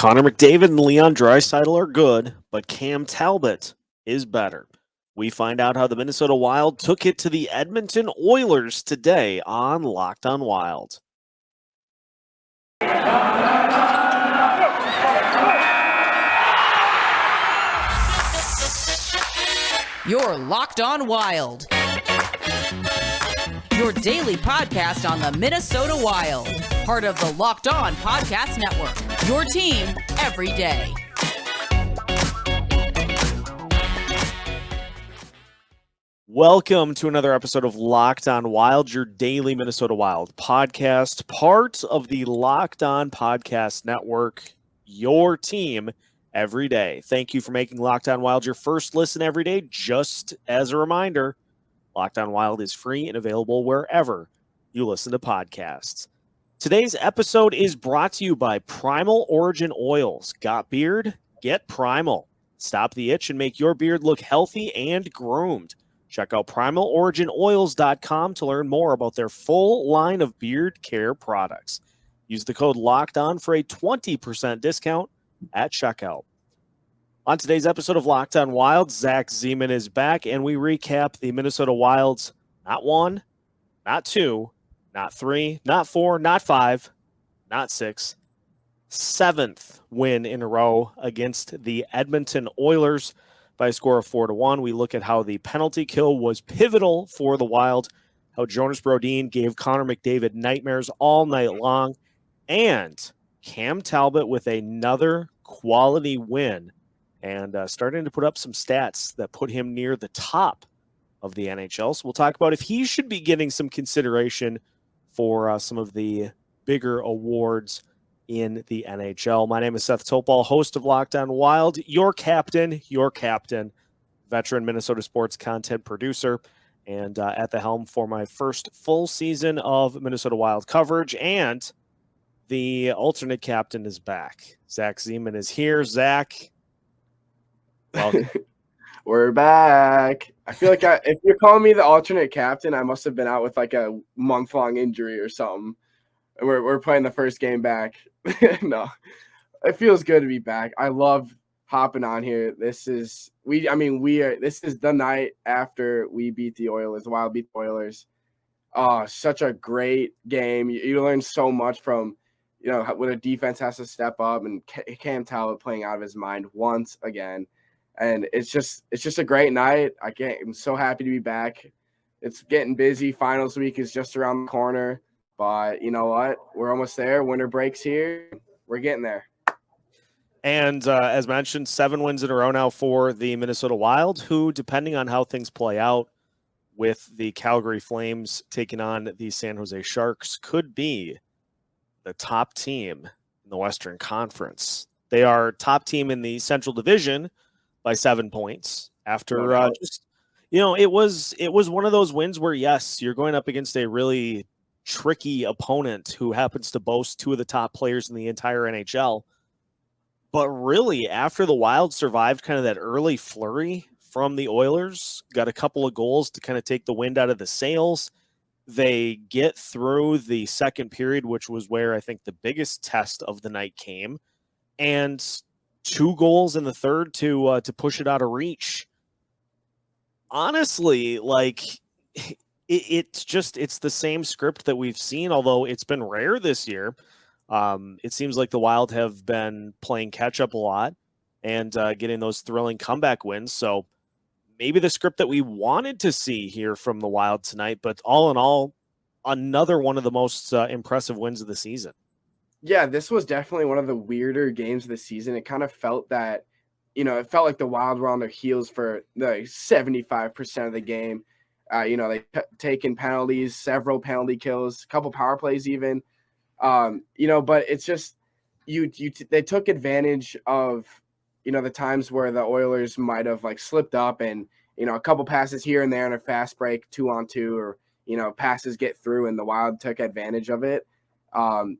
Connor McDavid and Leon Draisaitl are good, but Cam Talbot is better. We find out how the Minnesota Wild took it to the Edmonton Oilers today on Locked on Wild. You're Locked on Wild. Your daily podcast on the Minnesota Wild. Part of the Locked On Podcast Network. Your team every day. Welcome to another episode of Locked on Wild, your daily Minnesota Wild podcast, part of the Locked On Podcast Network, your team every day. Thank you for making Locked on Wild your first listen every day. Just as a reminder, Locked on Wild is free and available wherever you listen to podcasts. Today's episode is brought to you by Primal Origin Oils. Got beard? Get Primal. Stop the itch and make your beard look healthy and groomed. Check out primaloriginoils.com to learn more about their full line of beard care products. Use the code LOCKEDON for a 20% discount at checkout. On today's episode of Locked on Wild, Zach Zeman is back, and we recap the Minnesota Wild's not one, not two, not three, not four, not five, not six, seventh win in a row against the Edmonton Oilers by a score of 4-1. We look at how the penalty kill was pivotal for the Wild, how Jonas Brodin gave Connor McDavid nightmares all night long, and Cam Talbot with another quality win and starting to put up some stats that put him near the top of the NHL. So we'll talk about if he should be getting some consideration for some of the bigger awards in the NHL. My name is Seth Topal, host of Locked on Wild, your captain, veteran Minnesota sports content producer, and at the helm for my first full season of Minnesota Wild coverage. And the alternate captain is back. Zach Zeman is here. Zach, welcome. We're back. I feel like if you're calling me the alternate captain, I must have been out with like a month-long injury or something. And we're playing the first game back. No, it feels good to be back. I love hopping on here. This is the night after we beat the Oilers. The Wild beat the Oilers. Oh, such a great game. You learn so much from, when a defense has to step up, and Cam Talbot playing out of his mind once again. And it's just a great night. I'm so happy to be back. It's getting busy. Finals week is just around the corner. But you know what? We're almost there. Winter break's here. We're getting there. And as mentioned, 7 wins in a row now for the Minnesota Wild, who, depending on how things play out with the Calgary Flames taking on the San Jose Sharks, could be the top team in the Western Conference. They are top team in the Central Division by 7 points after it was one of those wins where, yes, you're going up against a really tricky opponent who happens to boast 2 of the top players in the entire NHL. But really, after the Wild survived kind of that early flurry from the Oilers, got a couple of goals to kind of take the wind out of the sails, they get through the second period, which was where I think the biggest test of the night came, and 2 goals in the third to push it out of reach. Honestly, it's the same script that we've seen, although it's been rare this year. It seems like the Wild have been playing catch up a lot and getting those thrilling comeback wins. So maybe the script that we wanted to see here from the Wild tonight, but all in all, another one of the most impressive wins of the season. Yeah, this was definitely one of the weirder games of the season. It kind of felt that, it felt like the Wild were on their heels for the 75% of the game. They taken penalties, several penalty kills, a couple power plays even. But it's just they took advantage of, the times where the Oilers might have slipped up and, a couple passes here and there in a fast break, 2-on-2, or, passes get through, and the Wild took advantage of it.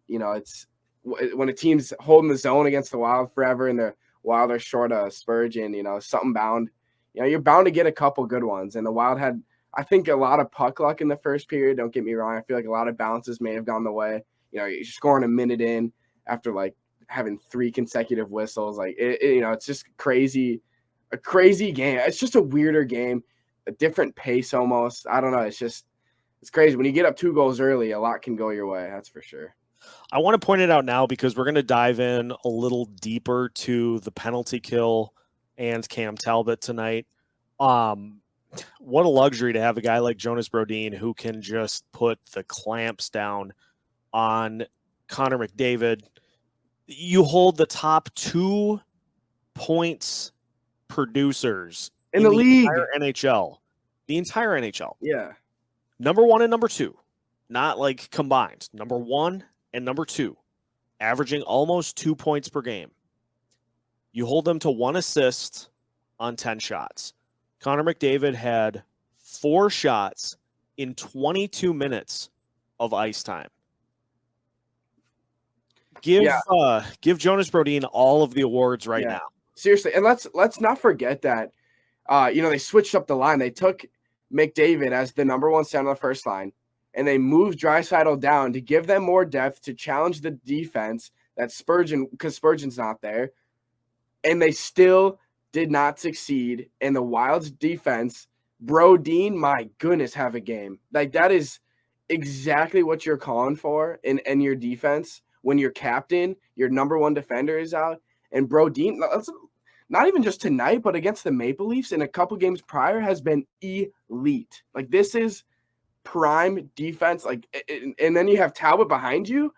It's when a team's holding the zone against the Wild forever and the Wild are short of Spurgeon, something bound, you're bound to get a couple good ones. And the Wild had, I think, a lot of puck luck in the first period. Don't get me wrong. I feel like a lot of bounces may have gone the way. You're scoring a minute in after having 3 consecutive whistles. Like it's just crazy, a crazy game. It's just a weirder game, a different pace almost. I don't know. It's crazy. When you get up 2 goals early, a lot can go your way. That's for sure. I want to point it out now because we're going to dive in a little deeper to the penalty kill and Cam Talbot tonight. What a luxury to have a guy like Jonas Brodin who can just put the clamps down on Connor McDavid. You hold the top 2 points producers in the league, entire NHL. The entire NHL. Yeah. Number 1 and number 2. Not like combined. Number 1 and number 2. Averaging almost 2 points per game. You hold them to 1 assist on 10 shots. Connor McDavid had 4 shots in 22 minutes of ice time. Give Jonas Brodin all of the awards right now. Seriously, and let's not forget that they switched up the line. They took McDavid as the number 1 center on the first line, and they moved Draisaitl down to give them more depth to challenge the defense that Spurgeon, because Spurgeon's not there, and they still did not succeed. And the Wild's defense, Brodin, my goodness, have a game. Like, that is exactly what you're calling for in your defense when your captain, your number 1 defender is out. And Brodin, not even just tonight, but against the Maple Leafs in a couple games prior, has been elite. Like, this is prime defense. Like, and then you have Talbot behind you.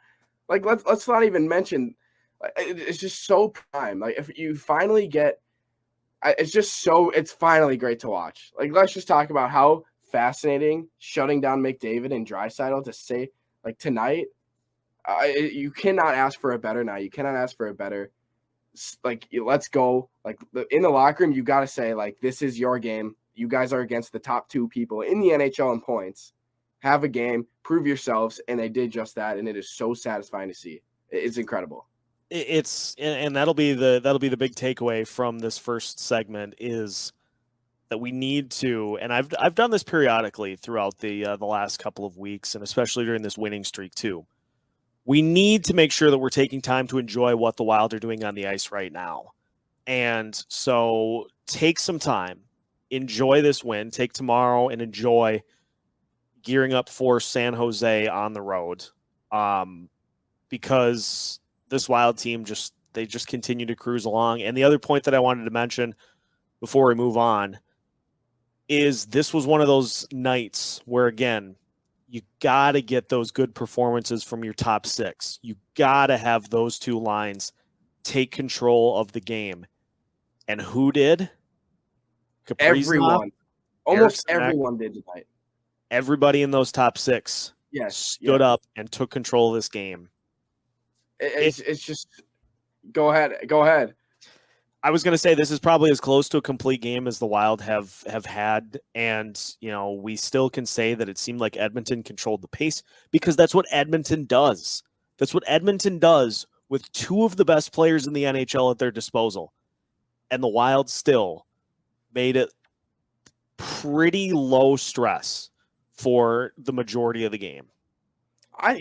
Like, let's not even mention. It's just so prime. Like, if you finally get, it's finally great to watch. Like, let's just talk about how fascinating shutting down McDavid and Draisaitl to say, like, tonight. You cannot ask for a better night. You cannot ask for a better. Like, let's go. Like, in the locker room, you got to say, like, this is your game. You guys are against the top 2 people in the NHL in points. Have a game, prove yourselves, and they did just that, and it is so satisfying to see. It's incredible. And that'll be the big takeaway from this first segment is that we need to, and I've done this periodically throughout the last couple of weeks, and especially during this winning streak too. We need to make sure that we're taking time to enjoy what the Wild are doing on the ice right now. And so take some time, enjoy this win, take tomorrow and enjoy gearing up for San Jose on the road. Because this Wild team just continue to cruise along. And the other point that I wanted to mention before we move on is this was one of those nights where, again, you got to get those good performances from your top 6. You got to have those 2 lines take control of the game. And who did? Kaprizov, everyone. Almost everyone did tonight. Everybody in those top 6 stood up and took control of this game. It's just go ahead. I was going to say this is probably as close to a complete game as the Wild have had, and we still can say that it seemed like Edmonton controlled the pace because that's what Edmonton does. That's what Edmonton does with 2 of the best players in the NHL at their disposal, and the Wild still made it pretty low stress for the majority of the game. I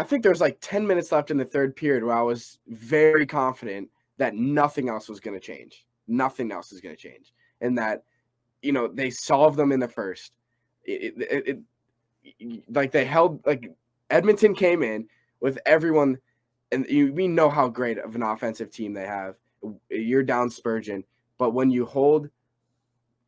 think there was like 10 minutes left in the third period where I was very confident that nothing else was going to change. Nothing else is going to change. And that, they solved them in the first. Like, they held, like, Edmonton came in with everyone, and we know how great of an offensive team they have. You're down Spurgeon. But when you hold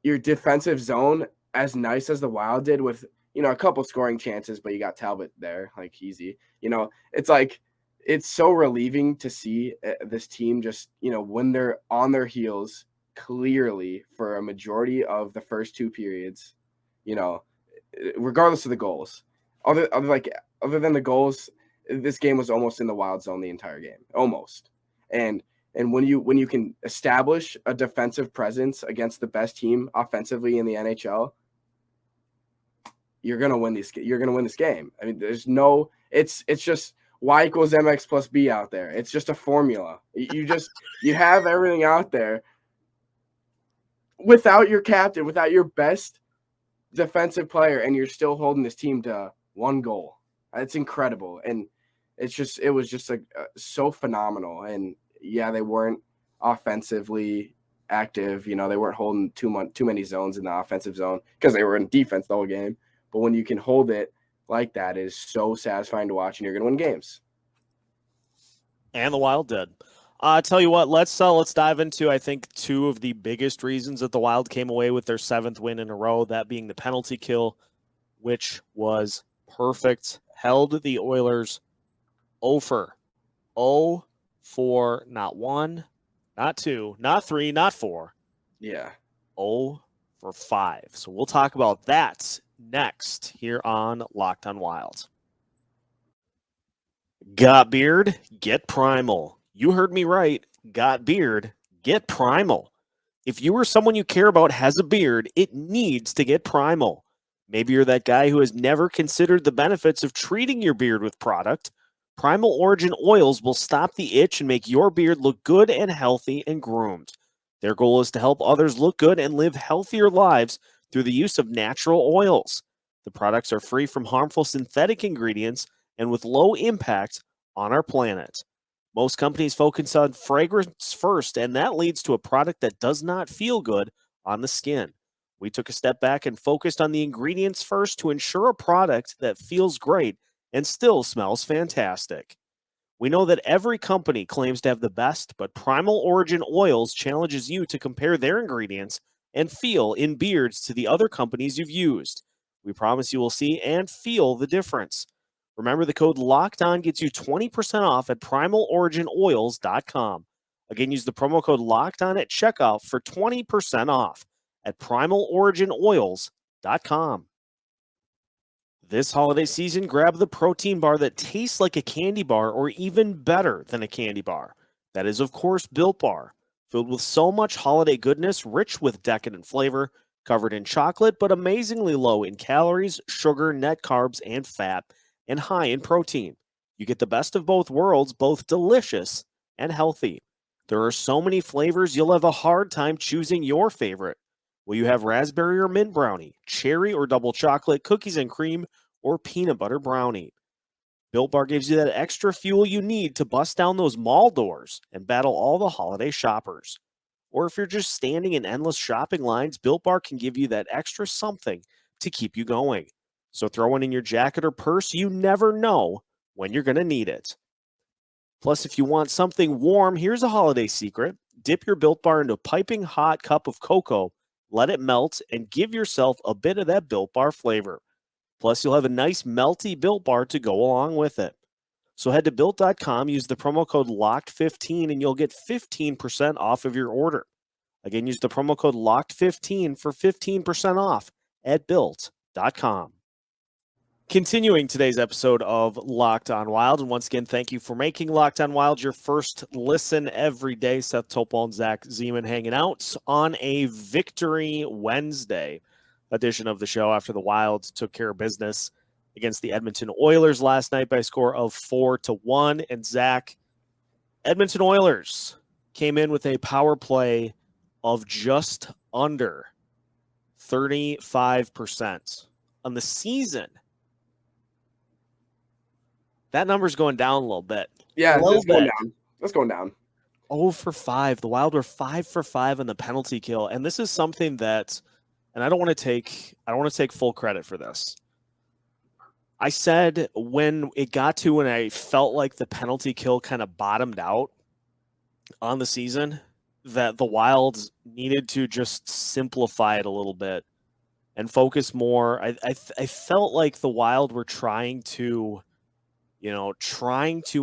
your defensive zone as nice as the Wild did with, a couple scoring chances, but you got Talbot there, like, easy. It's like, it's so relieving to see this team just, when they're on their heels clearly for a majority of the first 2 periods, regardless of the goals. Other than the goals, this game was almost in the Wild zone the entire game, almost. And when you can establish a defensive presence against the best team offensively in the NHL, you're gonna win this. You're gonna win this game. I mean, there's no. It's just Y equals MX plus B out there. It's just a formula. You have everything out there. Without your captain, without your best defensive player, and you're still holding this team to 1 goal. It's incredible. And it was just like so phenomenal. And yeah, they weren't offensively active. You know, they weren't holding too many zones in the offensive zone because they were in defense the whole game. But when you can hold it like that, it is so satisfying to watch, and you're going to win games. And the Wild did. Tell you what, let's dive into, I think, two of the biggest reasons that the Wild came away with their 7th win in a row, that being the penalty kill, which was perfect. Held the Oilers 0 for not 1, not 2, not 3, not 4. Yeah. 0 for 5. So we'll talk about that next here on Locked on Wild. Got beard? Get Primal. You heard me right. Got beard? Get Primal. If you or someone you care about has a beard, it needs to get Primal. Maybe you're that guy who has never considered the benefits of treating your beard with product. Primal Origin Oils will stop the itch and make your beard look good and healthy and groomed. Their goal is to help others look good and live healthier lives through the use of natural oils. The products are free from harmful synthetic ingredients and with low impact on our planet. Most companies focus on fragrance first, and that leads to a product that does not feel good on the skin. We took a step back and focused on the ingredients first to ensure a product that feels great and still smells fantastic. We know that every company claims to have the best, but Primal Origin Oils challenges you to compare their ingredients and feel in beards to the other companies you've used. We promise you will see and feel the difference. Remember, the code LOCKEDON gets you 20% off at primaloriginoils.com. Again, use the promo code LOCKEDON at checkout for 20% off at primaloriginoils.com. This holiday season, grab the protein bar that tastes like a candy bar or even better than a candy bar. That is, of course, Built Bar. Filled with so much holiday goodness, rich with decadent flavor, covered in chocolate, but amazingly low in calories, sugar, net carbs, and fat, and high in protein. You get the best of both worlds, both delicious and healthy. There are so many flavors, you'll have a hard time choosing your favorite. Will you have raspberry or mint brownie, cherry or double chocolate, cookies and cream, or peanut butter brownie? Built Bar gives you that extra fuel you need to bust down those mall doors and battle all the holiday shoppers. Or if you're just standing in endless shopping lines, Built Bar can give you that extra something to keep you going. So throw one in your jacket or purse. You never know when you're going to need it. Plus, if you want something warm, here's a holiday secret. Dip your Built Bar into a piping hot cup of cocoa, let it melt, and give yourself a bit of that Built Bar flavor. Plus, you'll have a nice melty Built Bar to go along with it. So head to Built.com, use the promo code LOCKED15, and you'll get 15% off of your order. Again, use the promo code LOCKED15 for 15% off at Built.com. Continuing today's episode of Locked on Wild, and once again, thank you for making Locked on Wild your first listen every day. Seth Topol and Zach Zeman hanging out on a Victory Wednesday edition of the show after the Wild took care of business against the Edmonton Oilers last night by a score of 4-1. And Zach, Edmonton Oilers came in with a power play of just under 35% on the season. That number's going down a little bit. Yeah, it's going down. It's going down. 0 for 5. The Wild were 5 for 5 on the penalty kill, and this is something that, and I don't want to take full credit for this. I said when it got to when I felt like the penalty kill kind of bottomed out on the season, that the Wild needed to just simplify it a little bit and focus more. I felt like the Wild were trying to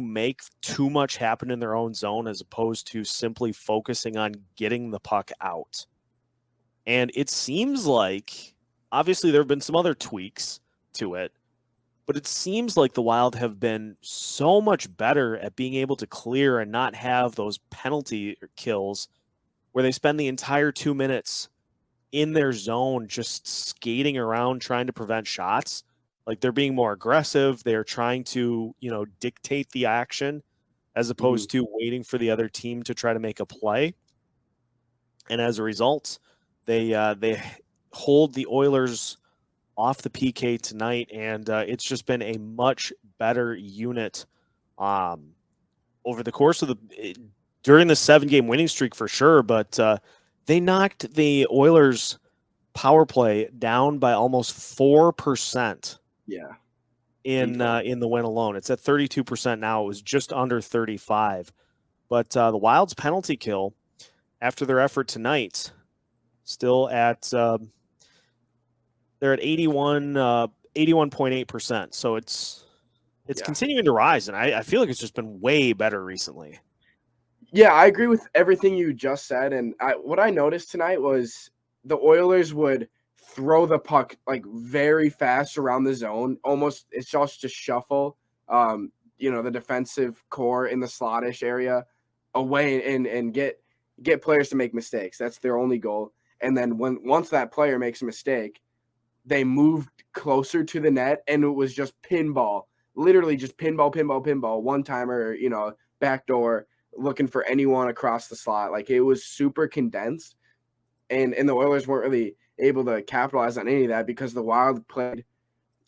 make too much happen in their own zone as opposed to simply focusing on getting the puck out. And it seems like, obviously there have been some other tweaks to it, but it seems like the Wild have been so much better at being able to clear and not have those penalty kills where they spend the entire 2 minutes in their zone just skating around trying to prevent shots. Like, they're being more aggressive. They're trying to, dictate the action as opposed to waiting for the other team to try to make a play. And as a result, they hold the Oilers off the PK tonight, and it's just been a much better unit over the course of during the 7-game winning streak for sure, but they knocked the Oilers' power play down by almost 4%. Yeah. In the win alone. It's at 32% now. It was just under 35. But the Wild's penalty kill after their effort tonight still at they're at 81.8%. So it's continuing to rise, and I feel like it's just been way better recently. Yeah, I agree with everything you just said. And what I noticed tonight was the Oilers would throw the puck like very fast around the zone. Almost it's just shuffle, the defensive core in the slottish area away and get players to make mistakes. That's their only goal. And then once that player makes a mistake, they moved closer to the net, and it was just pinball, literally just pinball, one timer, backdoor, looking for anyone across the slot. Like, it was super condensed, and the Oilers weren't really able to capitalize on any of that because the Wild played,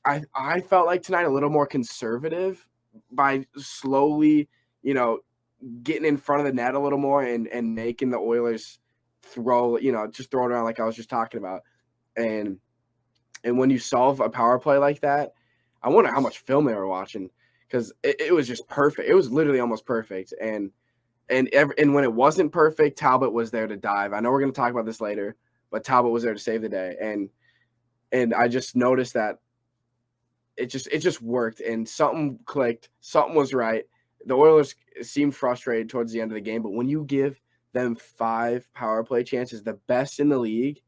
I felt like tonight, a little more conservative by slowly, getting in front of the net a little more and making the Oilers throw, just throw it around like I was just talking about. And when you solve a power play like that, I wonder how much film they were watching, because it was just perfect. It was literally almost perfect. And when it wasn't perfect, Talbot was there to dive. I know we're going to talk about this later, but Talbot was there to save the day. And I just noticed that it just worked, and something clicked. Something was right. The Oilers seemed frustrated towards the end of the game, but when you give them 5 power play chances, the best in the league,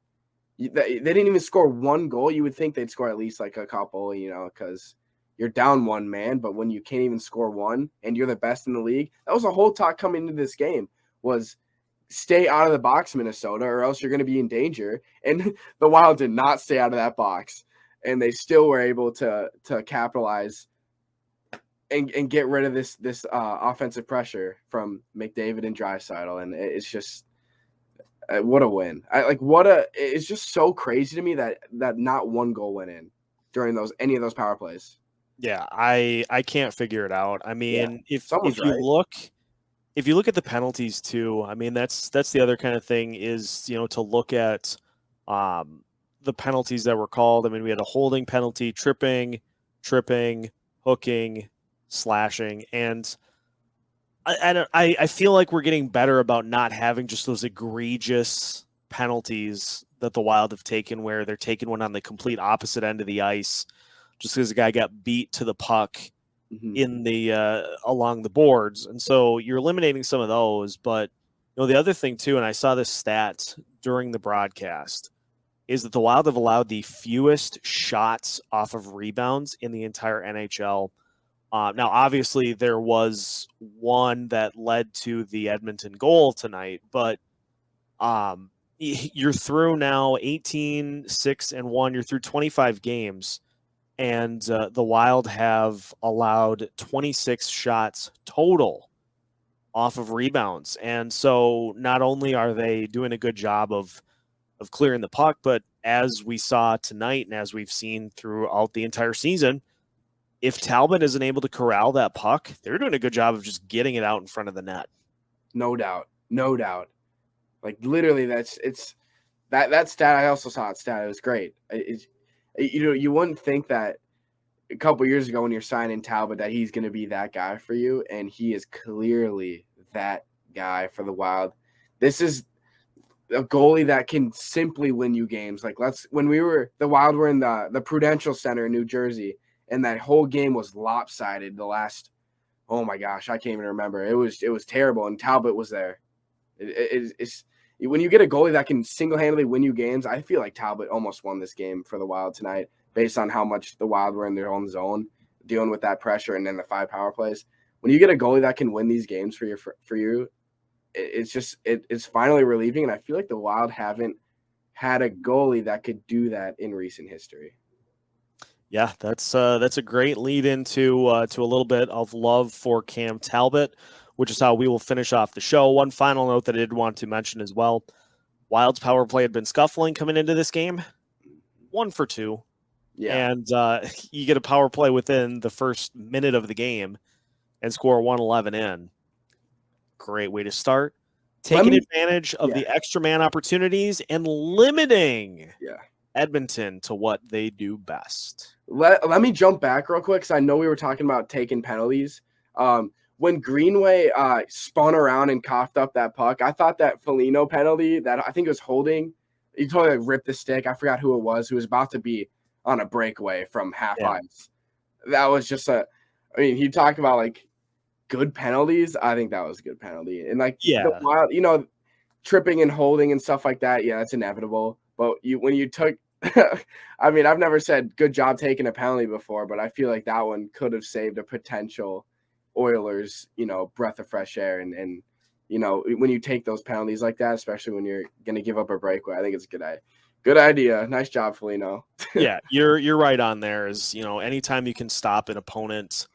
they didn't even score one goal. You would think they'd score at least like a couple, because you're down 1 man. But when you can't even score one and you're the best in the league, that was the whole talk coming into this game, was stay out of the box, Minnesota, or else you're going to be in danger. And the Wild did not stay out of that box, and they still were able to capitalize and get rid of this offensive pressure from McDavid and Draisaitl. And it's just what a win! It's just so crazy to me that not one goal went in during any of those power plays. Yeah, I can't figure it out. I mean, if right. you look at the penalties too, I mean, that's the other kind of thing is, to look at the penalties that were called. I mean, we had a holding penalty, tripping, hooking, slashing, and I feel like we're getting better about not having just those egregious penalties that the Wild have taken, where they're taking one on the complete opposite end of the ice just because the guy got beat to the puck in the along the boards. And so you're eliminating some of those. But the other thing too, and I saw this stat during the broadcast, is that the Wild have allowed the fewest shots off of rebounds in the entire NHL. Now, obviously, there was one that led to the Edmonton goal tonight, but you're through now 18-6-1. You're through 25 games, and the Wild have allowed 26 shots total off of rebounds. And so not only are they doing a good job of clearing the puck, but as we saw tonight and as we've seen throughout the entire season, if Talbot isn't able to corral that puck, they're doing a good job of just getting it out in front of the net. No doubt. Like, literally, that stat. I also saw it stat. It was great. You wouldn't think that a couple years ago when you're signing Talbot that he's going to be that guy for you, and he is clearly that guy for the Wild. This is a goalie that can simply win you games. Like, when the Wild were in the Prudential Center in New Jersey, and that whole game was lopsided. The last, oh my gosh, I can't even remember. It was terrible, and Talbot was there. It's when you get a goalie that can single-handedly win you games. I feel like Talbot almost won this game for the Wild tonight, based on how much the Wild were in their own zone, dealing with that pressure, and then the 5 power plays. When you get a goalie that can win these games for you, it's finally relieving. And I feel like the Wild haven't had a goalie that could do that in recent history. Yeah, that's a great lead into to a little bit of love for Cam Talbot, which is how we will finish off the show. One final note that I did want to mention as well: Wild's power play had been scuffling coming into this game, 1 for 2, and you get a power play within the first minute of the game, and score 111 in. Great way to start. Taking advantage of the extra man opportunities and limiting Edmonton to what they do best. Let me jump back real quick because I know we were talking about taking penalties. When Greenway spun around and coughed up that puck, I thought that Foligno penalty that I think it was holding, he totally ripped the stick. I forgot who it was, who was about to be on a breakaway from half ice. That was just he talked about like good penalties. I think that was a good penalty. And like the Wild, tripping and holding and stuff like that, that's inevitable. But when you took I mean, I've never said good job taking a penalty before, but I feel like that one could have saved a potential Oilers, breath of fresh air. And when you take those penalties like that, especially when you're going to give up a breakaway, I think it's a good idea. Nice job, Foligno. Yeah, you're right on there. Anytime you can stop an opponent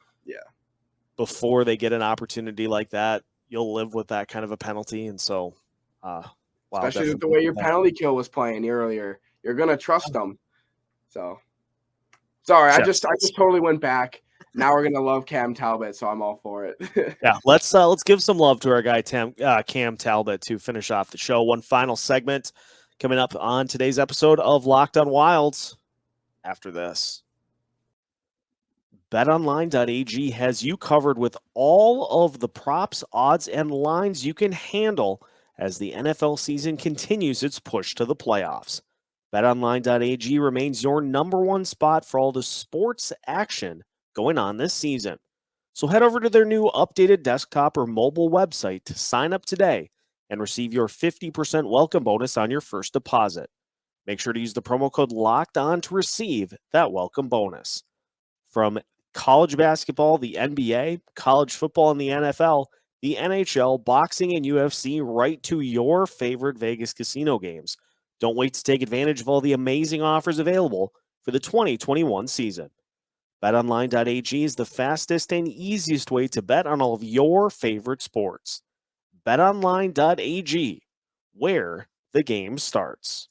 before they get an opportunity like that, you'll live with that kind of a penalty. And so, especially with the way your penalty kill was playing earlier, you're going to trust them. So, sorry, I just totally went back. Now we're going to love Cam Talbot, so I'm all for it. Let's give some love to our guy Cam Talbot to finish off the show. One final segment coming up on today's episode of Locked on Wilds after this. BetOnline.ag has you covered with all of the props, odds, and lines you can handle as the NFL season continues its push to the playoffs. BetOnline.ag remains your number one spot for all the sports action going on this season. So head over to their new updated desktop or mobile website to sign up today and receive your 50% welcome bonus on your first deposit. Make sure to use the promo code LOCKEDON to receive that welcome bonus. From college basketball, the NBA, college football, and the NFL, the NHL, boxing, and UFC, right to your favorite Vegas casino games. Don't wait to take advantage of all the amazing offers available for the 2021 season. BetOnline.ag is the fastest and easiest way to bet on all of your favorite sports. BetOnline.ag, where the game starts.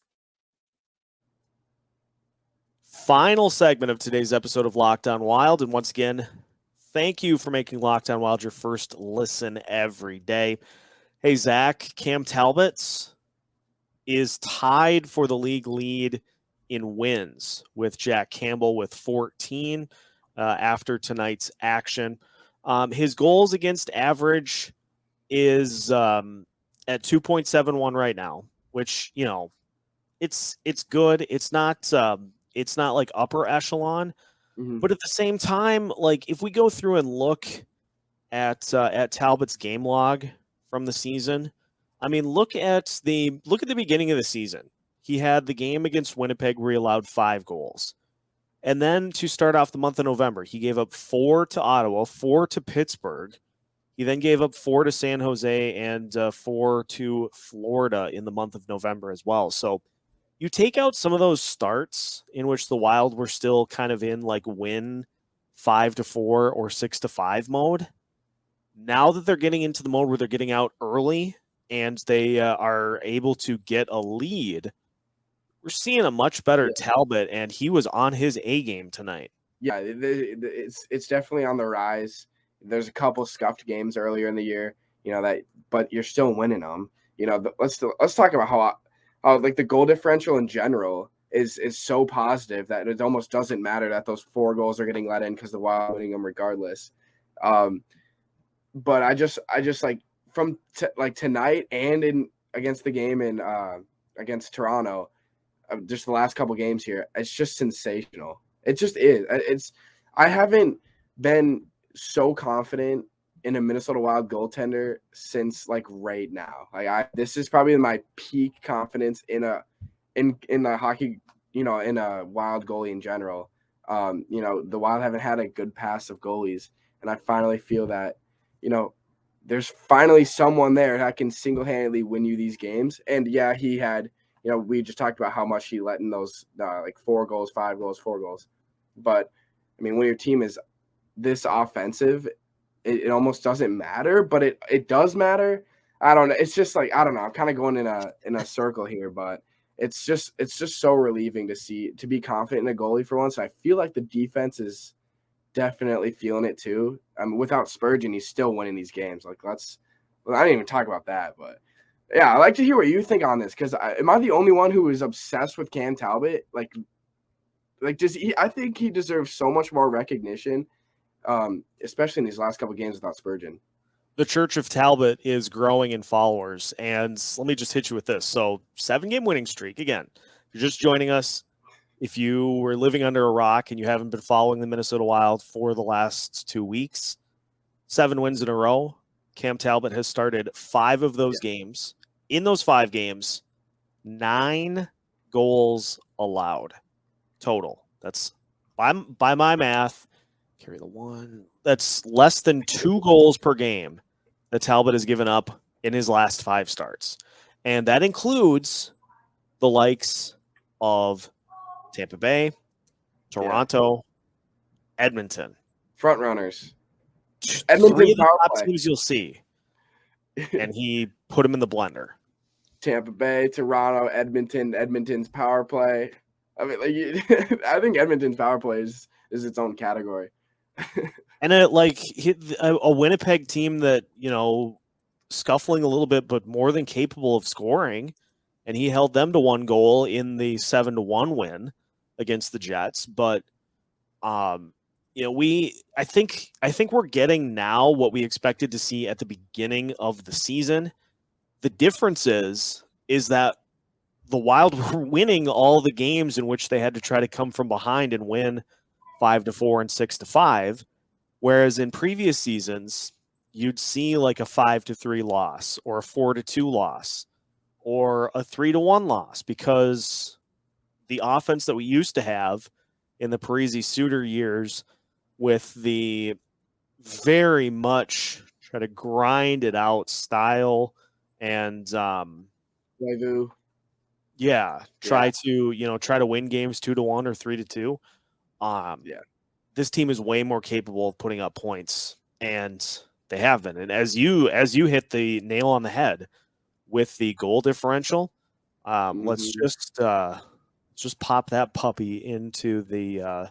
Final segment of today's episode of Locked on Wild. And once again, thank you for making Locked on Wild your first listen every day. Hey, Zach, Cam Talbot is tied for the league lead in wins with Jack Campbell with 14 after tonight's action. His goals against average is at 2.71 right now, which, it's good. It's not like upper echelon, but at the same time, like if we go through and look at Talbot's game log from the season, I mean, look at the beginning of the season. He had the game against Winnipeg where he allowed 5 goals. And then to start off the month of November, he gave up 4 to Ottawa, 4 to Pittsburgh. He then gave up 4 to San Jose and 4 to Florida in the month of November as well. So you take out some of those starts in which the Wild were still kind of in like win 5-4 or 6-5 mode. Now that they're getting into the mode where they're getting out early and they are able to get a lead, we're seeing a much better Talbot, and he was on his A game tonight. Yeah, it's definitely on the rise. There's a couple scuffed games earlier in the year, but you're still winning them. Let's talk about how like the goal differential in general is so positive that it almost doesn't matter that those 4 goals are getting let in because the Wild are winning them regardless. But I just like from tonight and against the game in against Toronto, just the last couple games here, it's just sensational. It just is. I haven't been so confident in a Minnesota Wild goaltender since like right now. This is probably my peak confidence in a hockey, in a Wild goalie in general. The Wild haven't had a good pass of goalies, and I finally feel that, there's finally someone there that can single-handedly win you these games. And yeah, he had, we just talked about how much he let in those 4 goals, 5 goals, 4 goals. But I mean, when your team is this offensive, it almost doesn't matter, but it does matter. I don't know. It's just like, I don't know. I'm kind of going in a circle here, but it's just so relieving to be confident in a goalie for once. I feel like the defense is definitely feeling it too. Without Spurgeon, he's still winning these games. Like, I didn't even talk about that, but yeah, I'd like to hear what you think on this, because am I the only one who is obsessed with Cam Talbot? Like does he? I think he deserves so much more recognition, especially in these last couple of games without Spurgeon. The Church of Talbot is growing in followers, and let me just hit you with this. So 7-game winning streak. Again, if you're just joining us, if you were living under a rock and you haven't been following the Minnesota Wild for the last 2 weeks, 7 wins in a row. Cam Talbot has started 5 of those games. In those 5 games, 9 goals allowed total. That's by my math. Carry the 1. That's less than 2 goals per game that Talbot has given up in his last 5 starts. And that includes the likes of Tampa Bay, Toronto, Edmonton. Front runners. 3 Edmonton of the top power play. teams you'll see. And he put them in the blender. Tampa Bay, Toronto, Edmonton, Edmonton's power play. I mean, like, I think Edmonton's power play is its own category. And a Winnipeg team that, scuffling a little bit, but more than capable of scoring. And he held them to 1 goal in the 7-1 win against the Jets. But, I think we're getting now what we expected to see at the beginning of the season. The difference is that the Wild were winning all the games in which they had to try to come from behind and win 5-4 and 6-5. Whereas in previous seasons, you'd see like a 5-3 loss or a 4-2 loss or a 3-1 loss, because the offense that we used to have in the Parise Suter years, with the very much try to grind it out style and try to win games 2-1 or 3-2. This team is way more capable of putting up points, and they have been. And as you hit the nail on the head with the goal differential, let's just pop that puppy into the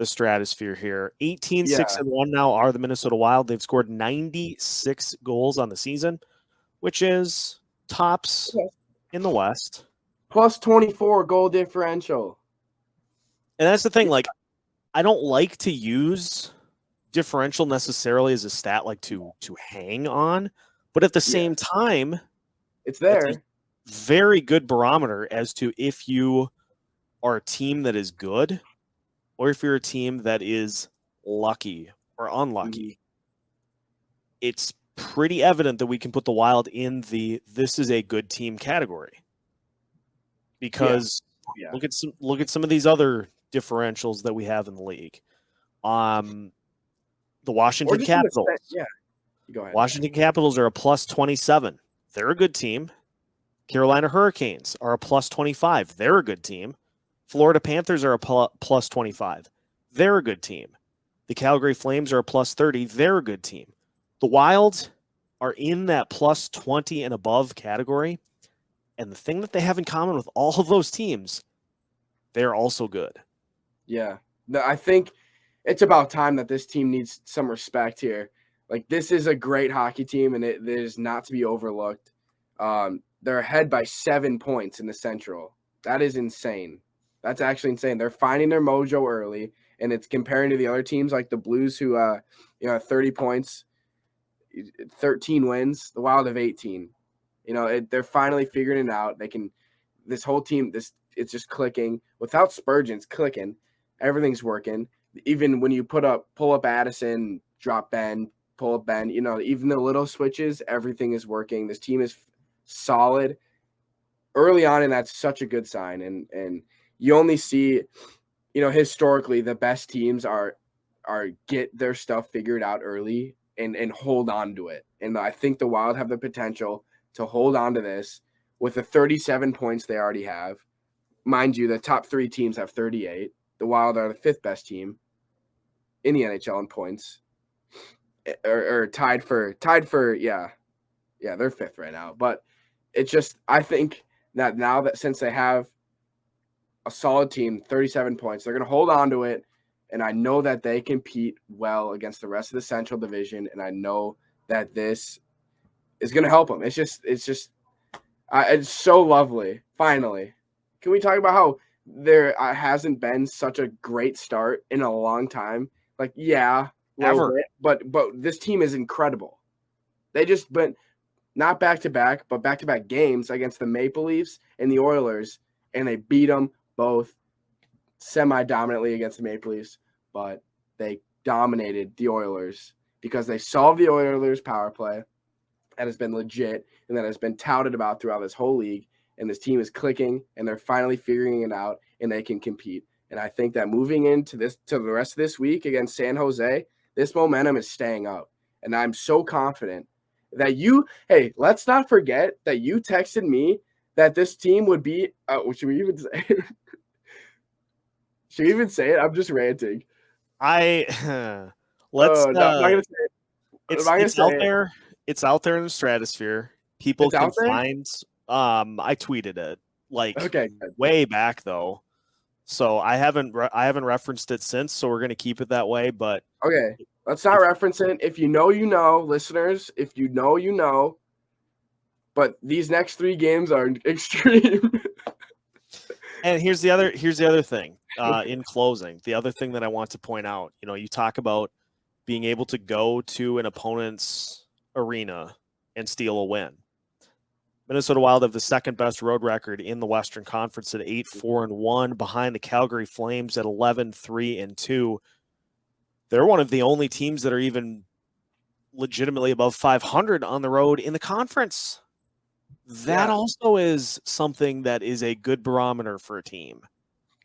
stratosphere here. 18-6-1 now are the Minnesota Wild. They've scored 96 goals on the season, which is tops in the West. Plus 24 goal differential. And that's the thing, like, I don't like to use differential necessarily as a stat like to hang on, but at the same time, it's there. It's a very good barometer as to if you are a team that is good or if you're a team that is lucky or unlucky. It's pretty evident that we can put the Wild in the "this is a good team" category, because look at some of these other differentials that we have in the league. The Washington Capitals. Go ahead. Washington Capitals are a plus 27. They're a good team. Carolina Hurricanes are a plus 25. They're a good team. Florida Panthers are a plus 25. They're a good team. The Calgary Flames are a plus 30. They're a good team. The Wild are in that plus 20 and above category. And the thing that they have in common with all of those teams, they're also good. Yeah. I think it's about time that this team needs some respect here. Like, this is a great hockey team, and it is not to be overlooked. They're ahead by 7 points in the Central. That is insane. That's actually insane. They're finding their mojo early, and it's comparing to the other teams like the Blues, who, 30 points, 13 wins. The Wild have 18. They're finally figuring it out. This whole team, it's just clicking. Without Spurgeon, it's clicking. Everything's working. Even when you pull up Addison, drop Ben, pull up Ben, even the little switches, everything is working. This team is solid early on, and that's such a good sign. And you only see, historically, the best teams are get their stuff figured out early and hold on to it. And I think the Wild have the potential to hold on to this with the 37 points they already have. Mind you, the top 3 teams have 38. The Wild are the 5th best team in the NHL in points, or tied for they're 5th right now. But it's just, I think that now that since they have a solid team, 37 points, they're going to hold on to it, And I know that they compete well against the rest of the Central Division, and I know that this is going to help them. It's so lovely. Finally, can we talk about how there hasn't been such a great start in a long time? Like, yeah, Ever. but this team is incredible. They just went not back-to-back, but back-to-back games against the Maple Leafs and the Oilers, and they beat them both semi-dominantly against the Maple Leafs, but they dominated the Oilers because they solved the Oilers' power play. That has been legit, and that has been touted about throughout this whole league, and this team is clicking, and they're finally figuring it out, and they can compete. And I think that moving into the rest of this week against San Jose, this momentum is staying up. And I'm so confident that let's not forget that you texted me that this team would be, should we even say it? Should we even say it? I'm just ranting. Let's, no, I'm not gonna say it. It's out there. It's out there in the stratosphere. People can find, I tweeted it way back though. So I haven't referenced it since, so we're going to keep it that way. But okay, let's not reference it. If you know, you know, listeners. If you know, you know. But these next 3 games are extreme. And here's the other thing. In closing, the other thing that I want to point out, you talk about being able to go to an opponent's arena and steal a win. Minnesota Wild have the second best road record in the Western Conference at 8-4-1, behind the Calgary Flames at 11-3-2. They're one of the only teams that are even legitimately above 500 on the road in the conference. That also is something that is a good barometer for a team.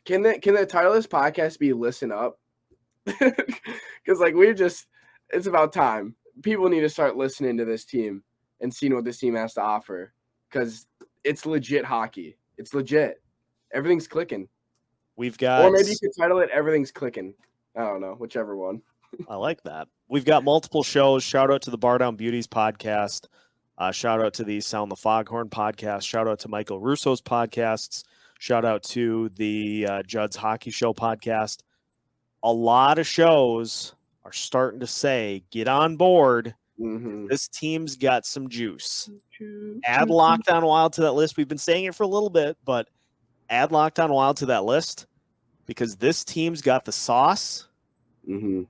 Can the title of this podcast be Listen Up? Because it's about time. People need to start listening to this team and seeing what this team has to offer. Because it's legit hockey. It's legit. Everything's clicking. We've got, or maybe you could title it "Everything's Clicking." I don't know, whichever one. I like that. We've got multiple shows. Shout out to the Bar Down Beauties podcast. Shout out to the Sound the Foghorn podcast. Shout out to Michael Russo's podcasts. Shout out to the Judd's Hockey Show podcast. A lot of shows are starting to say, get on board. Mm-hmm. This team's got some juice. Add Locked On Wild to that list. We've been saying it for a little bit, but add Locked On Wild to that list because this team's got the sauce, and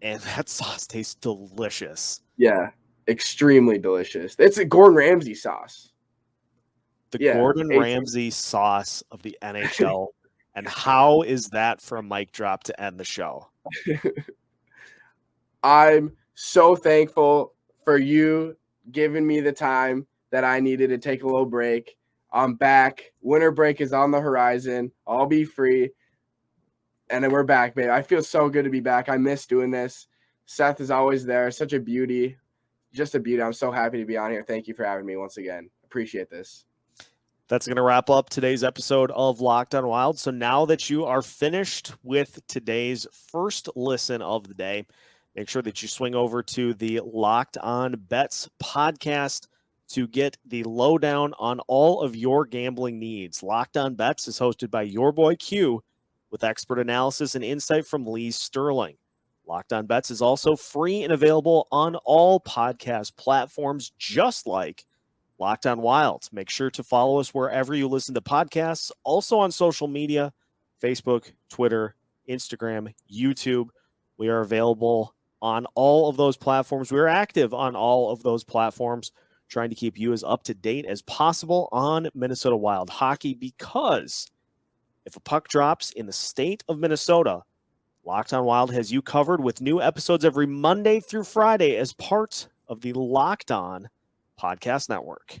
that sauce tastes delicious. Yeah, extremely delicious. It's a Gordon Ramsay sauce. Gordon Ramsay sauce of the NHL. And how is that for a mic drop to end the show? I'm so thankful for you giving me the time that I needed to take a little break. I'm back. Winter break is on the horizon. I'll be free. And then we're back, babe. I feel so good to be back. I miss doing this. Seth is always there. Such a beauty. Just a beauty. I'm so happy to be on here. Thank you for having me once again. Appreciate this. That's going to wrap up today's episode of Locked On Wild. So now that you are finished with today's first listen of the day, make sure that you swing over to the Locked On Bets podcast to get the lowdown on all of your gambling needs. Locked On Bets is hosted by your boy Q with expert analysis and insight from Lee Sterling. Locked On Bets is also free and available on all podcast platforms, just like Locked On Wild. Make sure to follow us wherever you listen to podcasts. Also on social media, Facebook, Twitter, Instagram, YouTube. We are available on all of those platforms. We are active on all of those platforms, trying to keep you as up to date as possible on Minnesota Wild hockey, because if a puck drops in the state of Minnesota, Locked On Wild has you covered with new episodes every Monday through Friday as part of the Locked On Podcast Network.